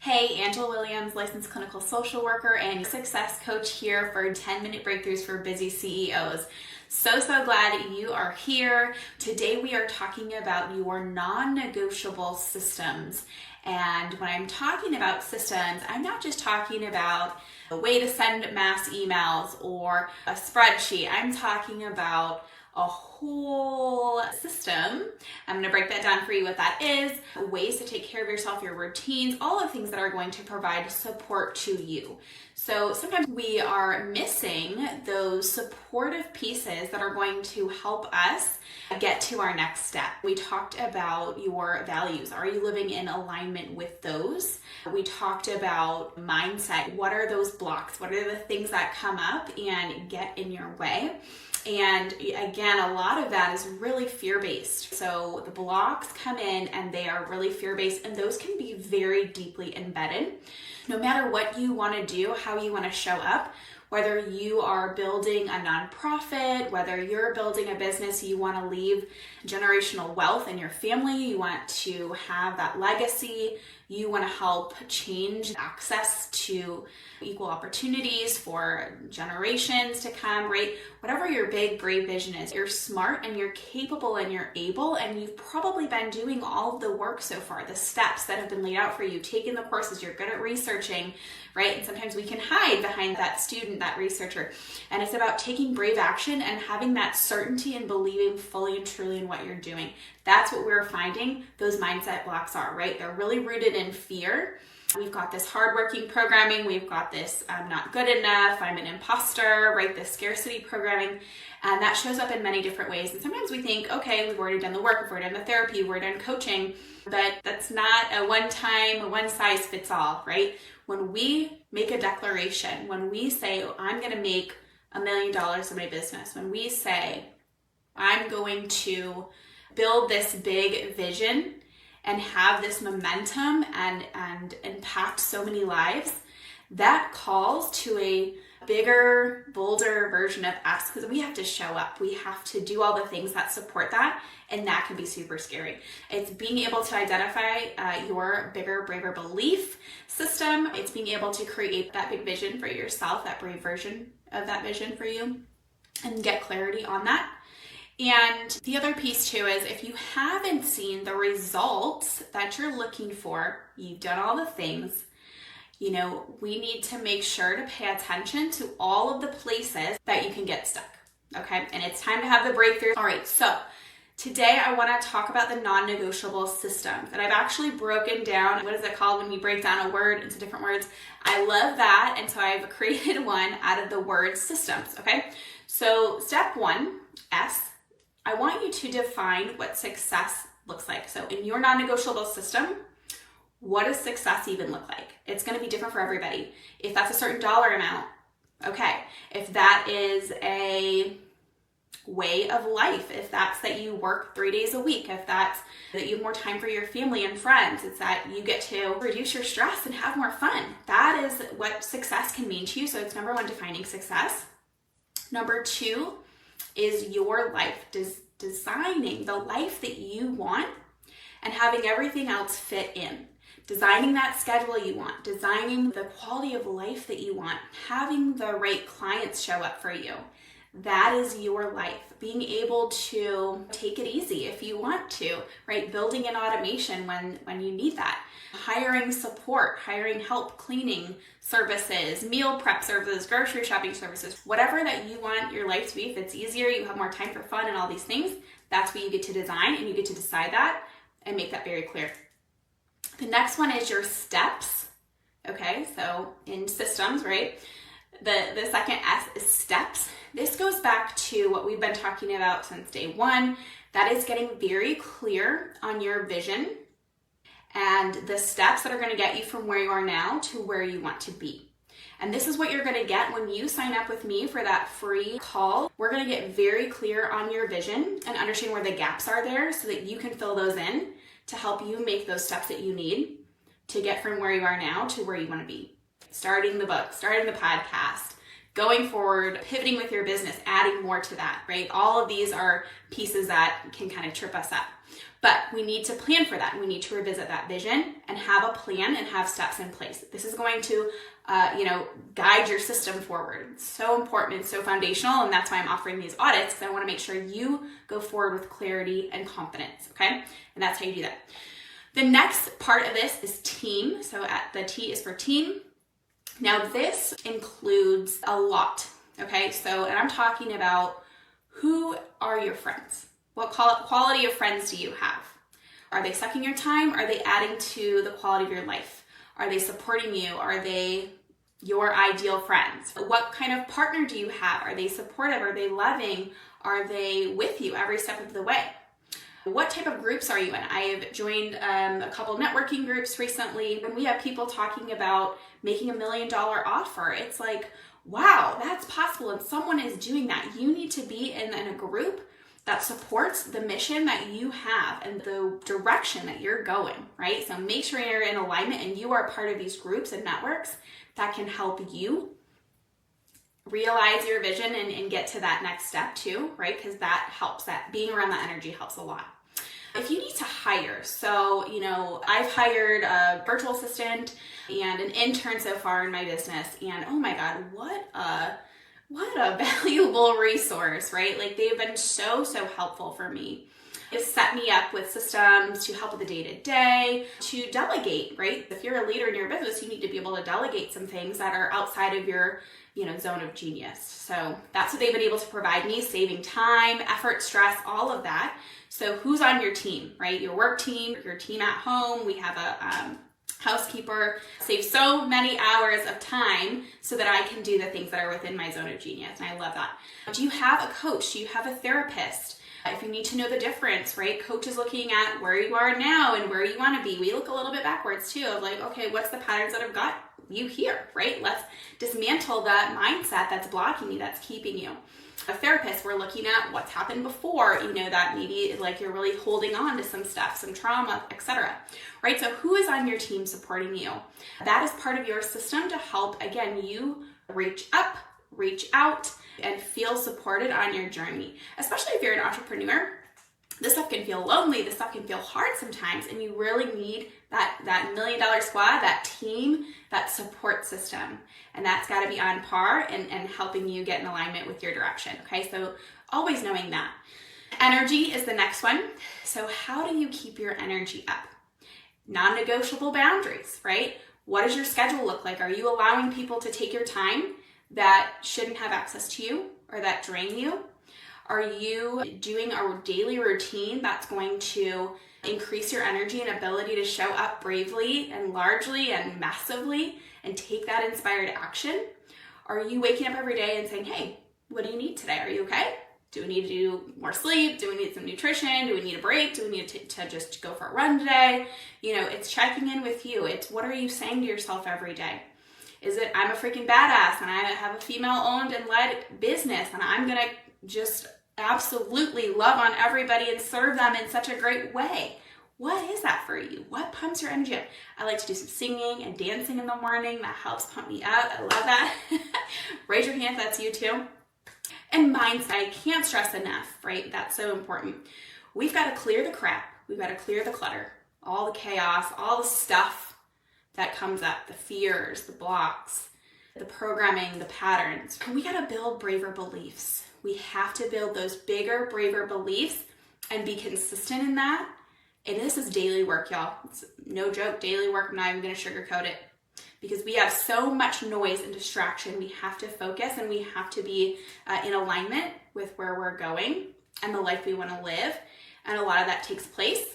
Hey, Angela Williams, licensed clinical social worker and success coach here for 10-minute breakthroughs for busy CEOs. So glad you are here. Today we are talking about your non-negotiable systems. And when I'm talking about systems, I'm not just talking about a way to send mass emails or a spreadsheet. I'm talking about a whole system. I'm going to break that down for you what that is, ways to take care of yourself, your routines, all the things that are going to provide support to you. So sometimes we are missing those supportive pieces that are going to help us get to our next step. We talked about your values. Are you living in alignment with those? We talked about mindset. What are those blocks? What are the things that come up and get in your way? And again, a lot of that is really fear-based. So the blocks come in and they are really fear-based, and those can be very deeply embedded. No matter what you want to do, how you want to show up, whether you are building a nonprofit, whether you're building a business, you want to leave generational wealth in your family, you want to have that legacy, you want to help change access to equal opportunities for generations to come, right? Whatever your big, brave vision is, you're smart and you're capable and you're able, and you've probably been doing all of the work so far, the steps that have been laid out for you, taking the courses, you're good at researching, right? And sometimes we can hide behind that student, that researcher. And it's about taking brave action and having that certainty and believing fully and truly in what you're doing. That's what we're finding those mindset blocks are, right? They're really rooted in fear. We've got this hardworking programming. We've got this I'm not good enough, I'm an imposter, right? This scarcity programming. And that shows up in many different ways. And sometimes we think, okay, we've already done the work, we've already done the therapy, we've already done coaching, but that's not a one-time, one-size-fits-all, right? When we make a declaration, when we say, I'm going to make $1 million in my business, when we say, I'm going to build this big vision and have this momentum and impact so many lives, that calls to a bigger, bolder version of us, because we have to show up. We have to do all the things that support that, and that can be super scary. It's being able to identify your bigger, braver belief system. It's being able to create that big vision for yourself, that brave version of that vision for you, and get clarity on that. And the other piece too is if you haven't seen the results that you're looking for, you've done all the things, we need to make sure to pay attention to all of the places that you can get stuck, okay? And it's time to have the breakthrough. All right, so today I want to talk about the non-negotiable systems. And I've actually broken down, what is it called when we break down a word into different words? I love that, and so I've created one out of the word systems, okay? So step 1, S, I want you to define what success looks like. So in your non-negotiable system, what does success even look like? It's going to be different for everybody. If that's a certain dollar amount, okay. If that is a way of life, if that's that you work 3 days a week, if that's that you have more time for your family and friends, it's that you get to reduce your stress and have more fun. That is what success can mean to you. So it's number 1, defining success. Number 2 is your life, designing the life that you want and having everything else fit in. Designing that schedule you want, designing the quality of life that you want, having the right clients show up for you. That is your life. Being able to take it easy if you want to, right? Building in automation when you need that. Hiring support, hiring help, cleaning services, meal prep services, grocery shopping services, whatever that you want your life to be. If it's easier, you have more time for fun and all these things, that's what you get to design, and you get to decide that and make that very clear. The next one is your steps. Okay, so in systems, right? The second S is steps. This goes back to what we've been talking about since day 1. That is getting very clear on your vision and the steps that are going to get you from where you are now to where you want to be. And this is what you're going to get when you sign up with me for that free call. We're going to get very clear on your vision and understand where the gaps are there so that you can fill those in to help you make those steps that you need to get from where you are now to where you want to be. Starting the book, starting the podcast, going forward, pivoting with your business, adding more to that, right? All of these are pieces that can kind of trip us up. But we need to plan for that. We need to revisit that vision and have a plan and have steps in place. This is going to, guide your system forward. It's so important. It's so foundational. And that's why I'm offering these audits, because I want to make sure you go forward with clarity and confidence. Okay. And that's how you do that. The next part of this is team. So the T is for team. Now this includes a lot. Okay. So, and I'm talking about, who are your friends? What quality of friends do you have? Are they sucking your time? Are they adding to the quality of your life? Are they supporting you? Are they your ideal friends? What kind of partner do you have? Are they supportive? Are they loving? Are they with you every step of the way? What type of groups are you in? I've joined a couple networking groups recently. When we have people talking about making $1 million offer, it's like, wow, that's possible, and someone is doing that. You need to be in a group that supports the mission that you have and the direction that you're going, right? So make sure you're in alignment and you are part of these groups and networks that can help you realize your vision and get to that next step too, right? Because that helps, that being around that energy helps a lot. If you need to hire, so, I've hired a virtual assistant and an intern so far in my business, and oh my God, what a valuable resource, right? Like, they've been so helpful for me. It's set me up with systems to help with the day-to-day, to delegate, right? If you're a leader in your business, you need to be able to delegate some things that are outside of your zone of genius. So that's what they've been able to provide me, saving time, effort, stress, all of that. So who's on your team, right? Your work team, your team at home. We have a housekeeper. Save so many hours of time so that I can do the things that are within my zone of genius. And I love that. Do you have a coach? Do you have a therapist? If you need to know the difference, right? Coach is looking at where you are now and where you want to be. We look a little bit backwards too, of like, okay, what's the patterns that have got you here, right? Let's dismantle that mindset that's blocking you, that's keeping you. A therapist, we're looking at what's happened before, that maybe like you're really holding on to some stuff, some trauma, etc. Right? So who is on your team supporting you? That is part of your system to help, again, you reach up, reach out, and feel supported on your journey. Especially if you're an entrepreneur, this stuff can feel lonely, this stuff can feel hard sometimes, and you really need that $1 million squad, that team, that support system. And that's got to be on par and helping you get in alignment with your direction. Okay, so always knowing that. Energy is the next one. So how do you keep your energy up? Non-negotiable boundaries, right? What does your schedule look like? Are you allowing people to take your time that shouldn't have access to you or that drain you? Are you doing a daily routine that's going to increase your energy and ability to show up bravely and largely and massively and take that inspired action? Are you waking up every day and saying, hey, what do you need today? Are you okay? Do we need to do more sleep? Do we need some nutrition? Do we need a break? Do we need to just go for a run today? It's checking in with you. It's what are you saying to yourself every day? Is it, I'm a freaking badass and I have a female-owned and led business and I'm going to just absolutely love on everybody and serve them in such a great way? What is that for you? What pumps your energy up? I like to do some singing and dancing in the morning. That helps pump me up. I love that. Raise your hand if that's you too. And mindset, I can't stress enough, right? That's so important. We've got to clear the crap. We've got to clear the clutter, all the chaos, all the stuff that comes up, the fears, the blocks, the programming, the patterns. And we got to build braver beliefs. We have to build those bigger, braver beliefs and be consistent in that. And this is daily work, y'all. It's no joke, daily work. I'm not even going to sugarcoat it because we have so much noise and distraction. We have to focus and we have to be in alignment with where we're going and the life we want to live. And a lot of that takes place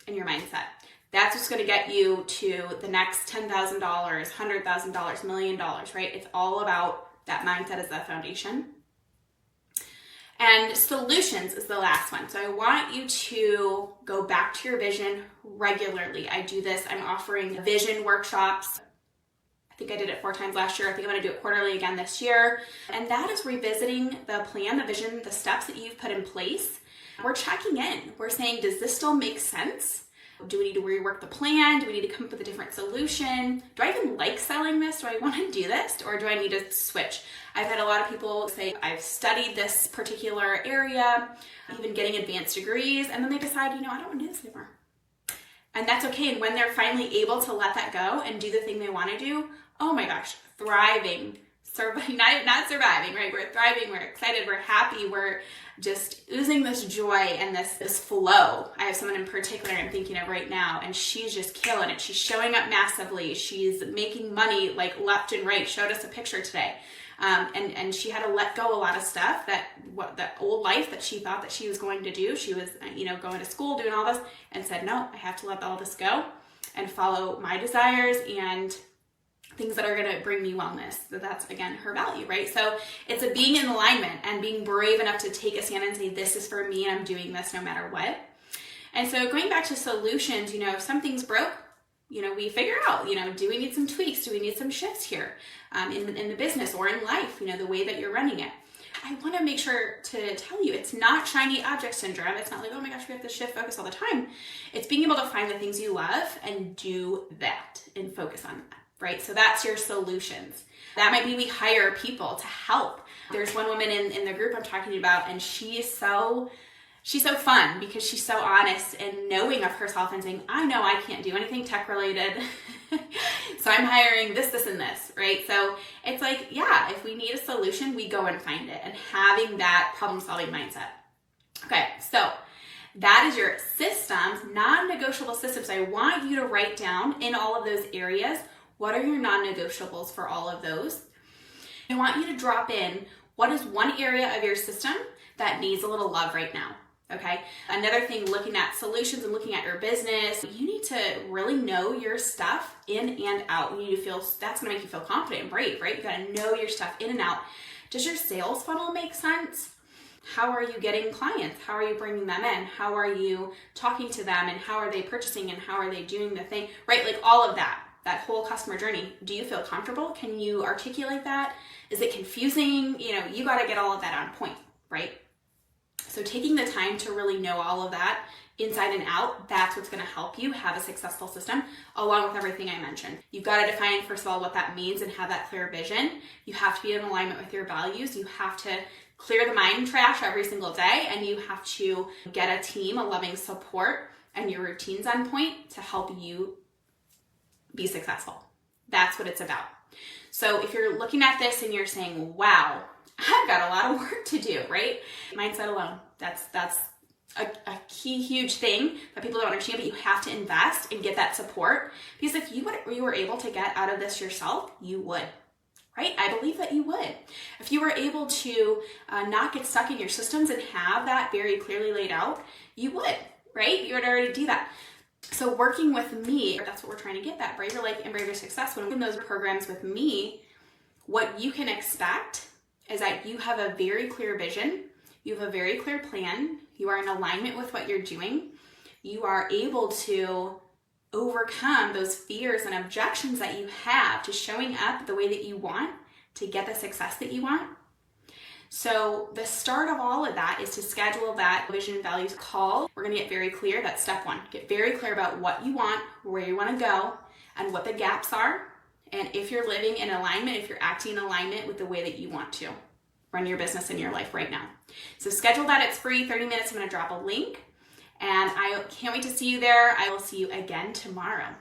in your mindset. That's what's going to get you to the next $10,000, $100,000, $1 million, right? It's all about that mindset as the foundation. And solutions is the last one. So I want you to go back to your vision regularly. I do this. I'm offering vision workshops. I think I did it 4 times last year. I think I'm going to do it quarterly again this year. And that is revisiting the plan, the vision, the steps that you've put in place. We're checking in. We're saying, does this still make sense? Do we need to rework the plan? Do we need to come up with a different solution? Do I even like selling this? Do I want to do this? Or do I need to switch? I've had a lot of people say, I've studied this particular area, even getting advanced degrees, and then they decide, I don't want to do this anymore. And that's okay. And when they're finally able to let that go and do the thing they want to do, oh my gosh, thriving, not surviving, right? We're thriving, we're excited, we're happy, we're just oozing this joy and this flow. I have someone in particular I'm thinking of right now, and she's just killing it. She's showing up massively. She's making money like left and right. Showed us a picture today. And she had to let go a lot of stuff that old life that she thought that she was going to do. She was, going to school, doing all this, and said, no, I have to let all this go and follow my desires and things that are going to bring me wellness. So that's, again, her value, right? So it's a being in alignment and being brave enough to take a stand and say, this is for me and I'm doing this no matter what. And so going back to solutions, if something's broke, we figure out, do we need some tweaks? Do we need some shifts here in the business or in life, the way that you're running it? I want to make sure to tell you, it's not shiny object syndrome. It's not like, oh my gosh, we have to shift focus all the time. It's being able to find the things you love and do that and focus on that, right? So that's your solutions. That might be we hire people to help. There's one woman in the group I'm talking about, and she's so fun because she's so honest and knowing of herself and saying, I know I can't do anything tech related. So I'm hiring this, and this, right? So it's like, yeah, if we need a solution, we go and find it, and having that problem solving mindset. Okay, so that is your systems, non-negotiable systems. I want you to write down in all of those areas, what are your non-negotiables for all of those? I want you to drop in, what is one area of your system that needs a little love right now? Okay. Another thing, looking at solutions and looking at your business, you need to really know your stuff in and out. You need to feel, that's going to make you feel confident and brave, right? You got to know your stuff in and out. Does your sales funnel make sense? How are you getting clients? How are you bringing them in? How are you talking to them, and how are they purchasing, and how are they doing the thing, right? Like all of that whole customer journey. Do you feel comfortable? Can you articulate that? Is it confusing? You got to get all of that on point, right? So taking the time to really know all of that inside and out, that's what's going to help you have a successful system, along with everything I mentioned. You've got to define, first of all, what that means and have that clear vision. You have to be in alignment with your values. You have to clear the mind trash every single day, and you have to get a team, a loving support, and your routines on point to help you be successful. That's what it's about. So if you're looking at this and you're saying, wow, I've got a lot of work to do, right? Mindset alone. That's a key, huge thing that people don't understand, but you have to invest and get that support, because if you were able to get out of this yourself, you would, right? I believe that you would. If you were able to not get stuck in your systems and have that very clearly laid out, you would, right? You would already do that. So working with me, that's what we're trying to get, that Braver Life and Braver Success. When we're in those programs with me, what you can expect is that you have a very clear vision, you have a very clear plan, you are in alignment with what you're doing, you are able to overcome those fears and objections that you have to showing up the way that you want to get the success that you want. So the start of all of that is to schedule that vision and values call. We're going to get very clear. That's step one. Get very clear about what you want, where you want to go, and what the gaps are. And if you're living in alignment, if you're acting in alignment with the way that you want to run your business in your life right now. So schedule that. It's free, 30 minutes. I'm going to drop a link. And I can't wait to see you there. I will see you again tomorrow.